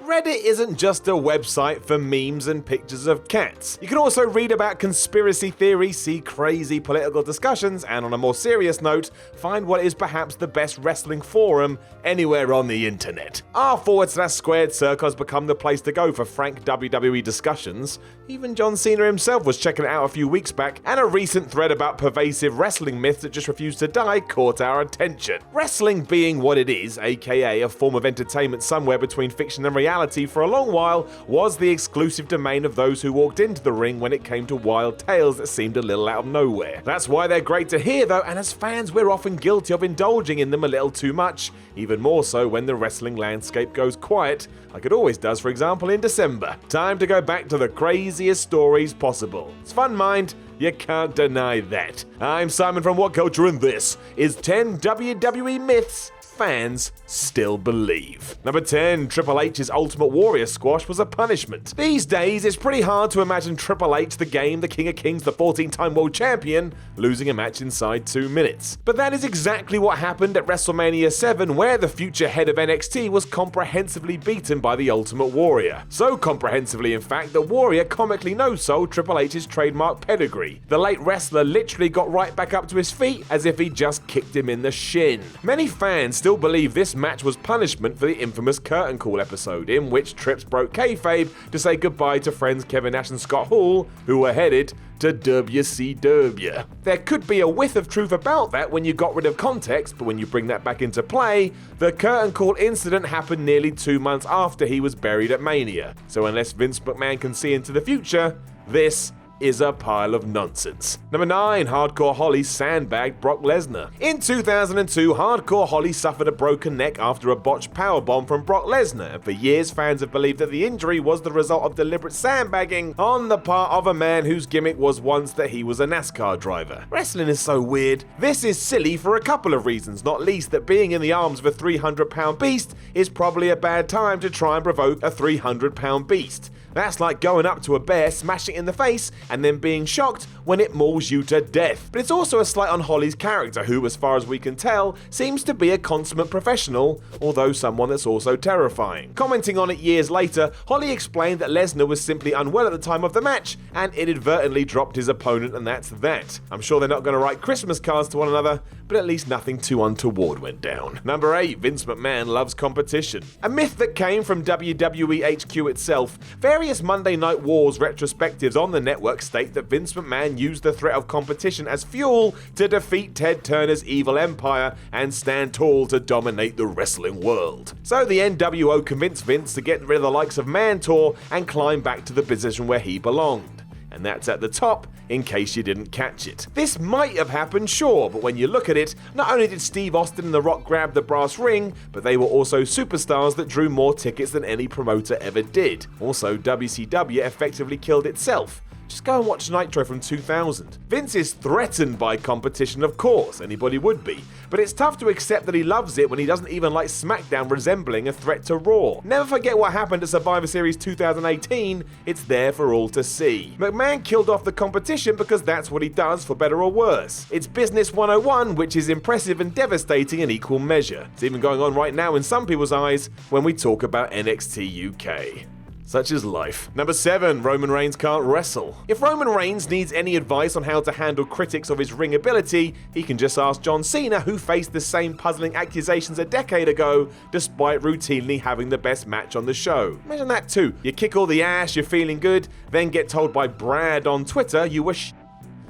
Reddit isn't just a website for memes and pictures of cats. You can also read about conspiracy theories, see crazy political discussions, and on a more serious note, find what is perhaps the best wrestling forum anywhere on the internet. r/squared circle has become the place to go for frank WWE discussions. Even John Cena himself was checking it out a few weeks back, and a recent thread about pervasive wrestling myths that just refuse to die caught our attention. Wrestling being what it is, aka a form of entertainment somewhere between fiction and reality for a long while, was the exclusive domain of those who walked into the ring when it came to wild tales that seemed a little out of nowhere. That's why they're great to hear though, and as fans we're often guilty of indulging in them a little too much, even more so when the wrestling landscape goes quiet, like it always does, for example in December. Time to go back to the craziest stories possible. It's fun, mind. You can't deny that. I'm Simon from WhatCulture, and this is 10 WWE myths fans still believe. Number 10. Triple H's Ultimate Warrior squash was a punishment. These days, it's pretty hard to imagine Triple H, the Game, the King of Kings, the 14-time world champion, losing a match inside 2 minutes. But that is exactly what happened at WrestleMania 7, where the future head of NXT was comprehensively beaten by the Ultimate Warrior. So comprehensively, in fact, that Warrior comically no-sold Triple H's trademark pedigree. The late wrestler literally got right back up to his feet as if he just kicked him in the shin. Many fans still believe this match was punishment for the infamous Curtain Call episode, in which Trips broke kayfabe to say goodbye to friends Kevin Nash and Scott Hall, who were headed to WCW. There could be a whiff of truth about that when you got rid of context, but when you bring that back into play, the Curtain Call incident happened nearly 2 months after he was buried at Mania. So unless Vince McMahon can see into the future, this is a pile of nonsense. Number 9. Hardcore Holly sandbagged Brock Lesnar. In 2002, Hardcore Holly suffered a broken neck after a botched powerbomb from Brock Lesnar, and for years fans have believed that the injury was the result of deliberate sandbagging on the part of a man whose gimmick was once that he was a NASCAR driver. Wrestling is so weird. This is silly for a couple of reasons, not least that being in the arms of a 300-pound beast is probably a bad time to try and provoke a 300-pound beast. That's like going up to a bear, smashing it in the face, and then being shocked when it mauls you to death. But it's also a slight on Holly's character, who, as far as we can tell, seems to be a consummate professional, although someone that's also terrifying. Commenting on it years later, Holly explained that Lesnar was simply unwell at the time of the match, and inadvertently dropped his opponent, and that's that. I'm sure they're not going to write Christmas cards to one another, but at least nothing too untoward went down. Number 8. Vince McMahon loves competition. A myth that came from WWE HQ itself. Various Monday Night Wars retrospectives on the network state that Vince McMahon used the threat of competition as fuel to defeat Ted Turner's evil empire and stand tall to dominate the wrestling world. So the NWO convinced Vince to get rid of the likes of Mantor and climb back to the position where he belonged. And that's at the top, in case you didn't catch it. This might have happened, sure, but when you look at it, not only did Steve Austin and The Rock grab the brass ring, but they were also superstars that drew more tickets than any promoter ever did. Also, WCW effectively killed itself. Just go and watch Nitro from 2000. Vince is threatened by competition, of course, anybody would be, but it's tough to accept that he loves it when he doesn't even like SmackDown resembling a threat to Raw. Never forget what happened at Survivor Series 2018, it's there for all to see. McMahon killed off the competition because that's what he does, for better or worse. It's business 101, which is impressive and devastating in equal measure. It's even going on right now in some people's eyes when we talk about NXT UK. Such is life. Number 7. Roman Reigns can't wrestle. If Roman Reigns needs any advice on how to handle critics of his ring ability, he can just ask John Cena, who faced the same puzzling accusations a decade ago, despite routinely having the best match on the show. Imagine that too. You kick all the ass, you're feeling good, then get told by Brad on Twitter you were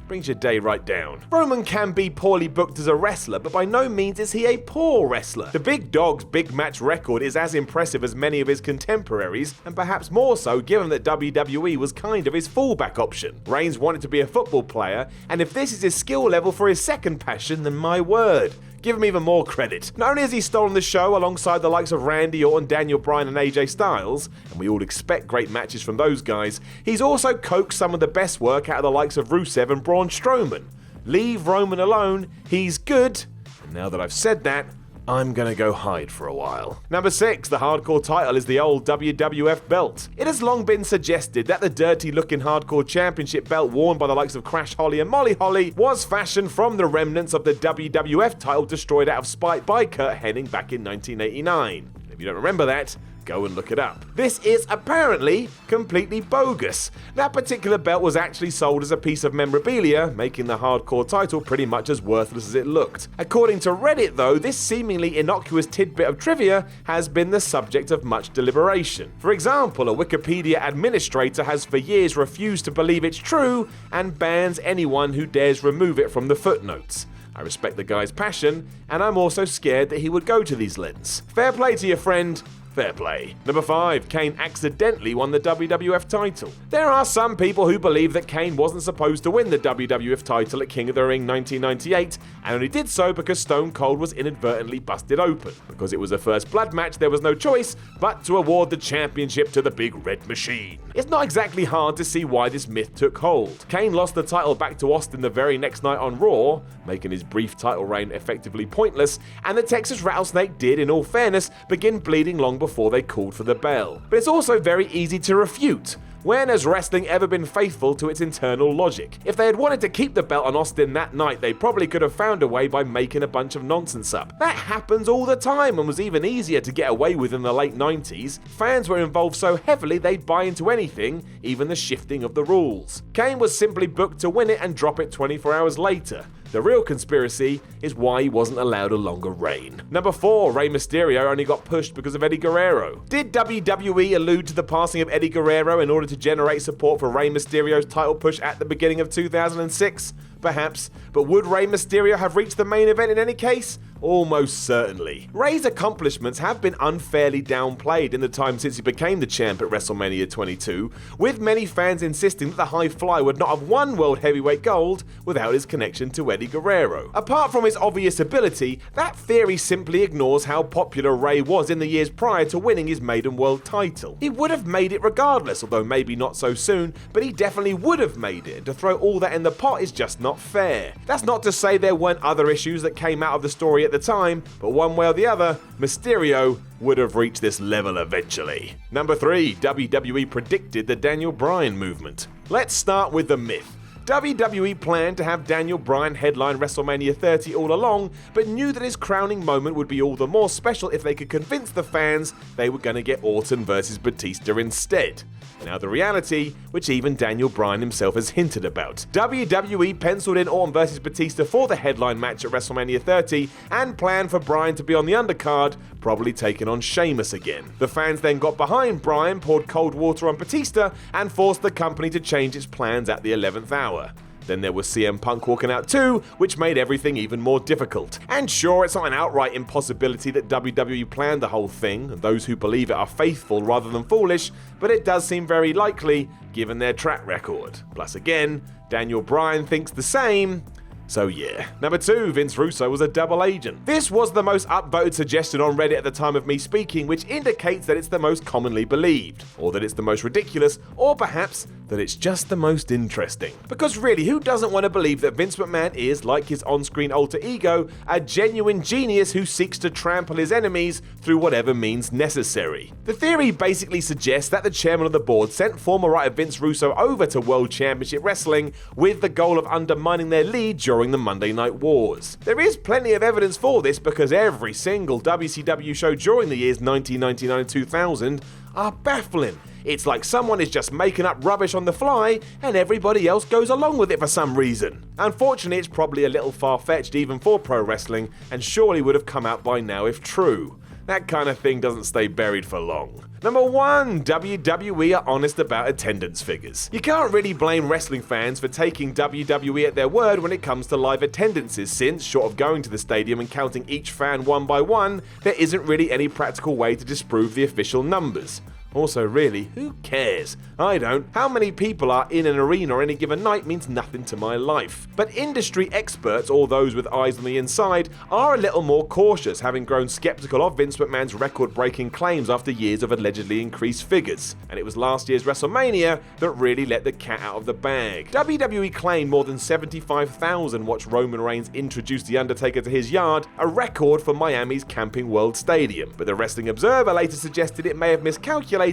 brings your day right down. Roman can be poorly booked as a wrestler, but by no means is he a poor wrestler. The big dog's big match record is as impressive as many of his contemporaries, and perhaps more so given that WWE was kind of his fallback option. Reigns wanted to be a football player, and if this is his skill level for his second passion, then my word, give him even more credit. Not only has he stolen the show alongside the likes of Randy Orton, Daniel Bryan and AJ Styles, and we all expect great matches from those guys, he's also coaxed some of the best work out of the likes of Rusev and Braun Strowman. Leave Roman alone, he's good, and now that I've said that, I'm gonna go hide for a while. Number 6, the hardcore title is the old WWF belt. It has long been suggested that the dirty-looking hardcore championship belt worn by the likes of Crash Holly and Molly Holly was fashioned from the remnants of the WWF title destroyed out of spite by Curt Hennig back in 1989. If you don't remember that, go and look it up. This is apparently completely bogus. That particular belt was actually sold as a piece of memorabilia, making the hardcore title pretty much as worthless as it looked. According to Reddit though, this seemingly innocuous tidbit of trivia has been the subject of much deliberation. For example, a Wikipedia administrator has for years refused to believe it's true and bans anyone who dares remove it from the footnotes. I respect the guy's passion, and I'm also scared that he would go to these lengths. Fair play to your friend. Fair play. Number 5. Kane accidentally won the WWF title. There are some people who believe that Kane wasn't supposed to win the WWF title at King of the Ring 1998 and only did so because Stone Cold was inadvertently busted open. Because it was a first blood match, there was no choice but to award the championship to the Big Red Machine. It's not exactly hard to see why this myth took hold. Kane lost the title back to Austin the very next night on Raw, making his brief title reign effectively pointless, and the Texas Rattlesnake did, in all fairness, begin bleeding long before they called for the bell. But it's also very easy to refute. When has wrestling ever been faithful to its internal logic? If they had wanted to keep the belt on Austin that night, they probably could have found a way by making a bunch of nonsense up. That happens all the time and was even easier to get away with in the late 90s. Fans were involved so heavily they'd buy into anything, even the shifting of the rules. Kane was simply booked to win it and drop it 24 hours later. The real conspiracy is why he wasn't allowed a longer reign. Number 4, Rey Mysterio only got pushed because of Eddie Guerrero. Did WWE allude to the passing of Eddie Guerrero in order to generate support for Rey Mysterio's title push at the beginning of 2006? Perhaps, but would Rey Mysterio have reached the main event in any case? Almost certainly. Rey's accomplishments have been unfairly downplayed in the time since he became the champ at WrestleMania 22, with many fans insisting that the High Fly would not have won World Heavyweight Gold without his connection to Eddie Guerrero. Apart from his obvious ability, that theory simply ignores how popular Rey was in the years prior to winning his maiden world title. He would have made it regardless, although maybe not so soon, but he definitely would have made it, and to throw all that in the pot is just not fair. That's not to say there weren't other issues that came out of the story at the time, but one way or the other, Mysterio would have reached this level eventually. Number 3, WWE predicted the Daniel Bryan movement. Let's start with the myth. WWE planned to have Daniel Bryan headline WrestleMania 30 all along, but knew that his crowning moment would be all the more special if they could convince the fans they were going to get Orton versus Batista instead. Now the reality, which even Daniel Bryan himself has hinted about. WWE penciled in Orton versus Batista for the headline match at WrestleMania 30 and planned for Bryan to be on the undercard, probably taking on Sheamus again. The fans then got behind Bryan, poured cold water on Batista, and forced the company to change its plans at the 11th hour. Then there was CM Punk walking out too, which made everything even more difficult. And sure, it's not an outright impossibility that WWE planned the whole thing, and those who believe it are faithful rather than foolish, but it does seem very likely given their track record. Plus again, Daniel Bryan thinks the same. So yeah. Number 2, Vince Russo was a double agent. This was the most upvoted suggestion on Reddit at the time of me speaking, which indicates that it's the most commonly believed, or that it's the most ridiculous, or perhaps that it's just the most interesting. Because really, who doesn't want to believe that Vince McMahon is, like his on-screen alter ego, a genuine genius who seeks to trample his enemies through whatever means necessary? The theory basically suggests that the chairman of the board sent former writer Vince Russo over to World Championship Wrestling with the goal of undermining their lead during the Monday Night Wars. There is plenty of evidence for this because every single WCW show during the years 1999 and 2000 are baffling. It's like someone is just making up rubbish on the fly and everybody else goes along with it for some reason. Unfortunately, it's probably a little far-fetched even for pro wrestling and surely would have come out by now if true. That kind of thing doesn't stay buried for long. Number 1, WWE are honest about attendance figures. You can't really blame wrestling fans for taking WWE at their word when it comes to live attendances since, short of going to the stadium and counting each fan one by one, there isn't really any practical way to disprove the official numbers. Also, really, who cares? I don't. How many people are in an arena on any given night means nothing to my life. But industry experts, or those with eyes on the inside, are a little more cautious, having grown skeptical of Vince McMahon's record-breaking claims after years of allegedly increased figures. And it was last year's WrestleMania that really let the cat out of the bag. WWE claimed more than 75,000 watched Roman Reigns introduce The Undertaker to his yard, a record for Miami's Camping World Stadium. But the Wrestling Observer later suggested it may have miscalculated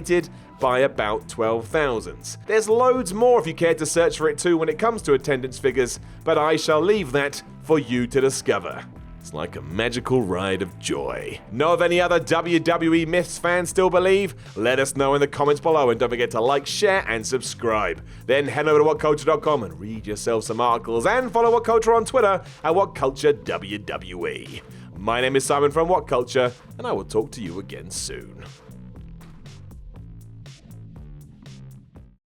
by about 12,000. There's loads more if you care to search for it too when it comes to attendance figures, but I shall leave that for you to discover. It's like a magical ride of joy. Know of any other WWE myths fans still believe? Let us know in the comments below, and don't forget to like, share, and subscribe. Then head over to WhatCulture.com and read yourself some articles, and follow WhatCulture on Twitter at WhatCultureWWE. My name is Simon from WhatCulture, and I will talk to you again soon.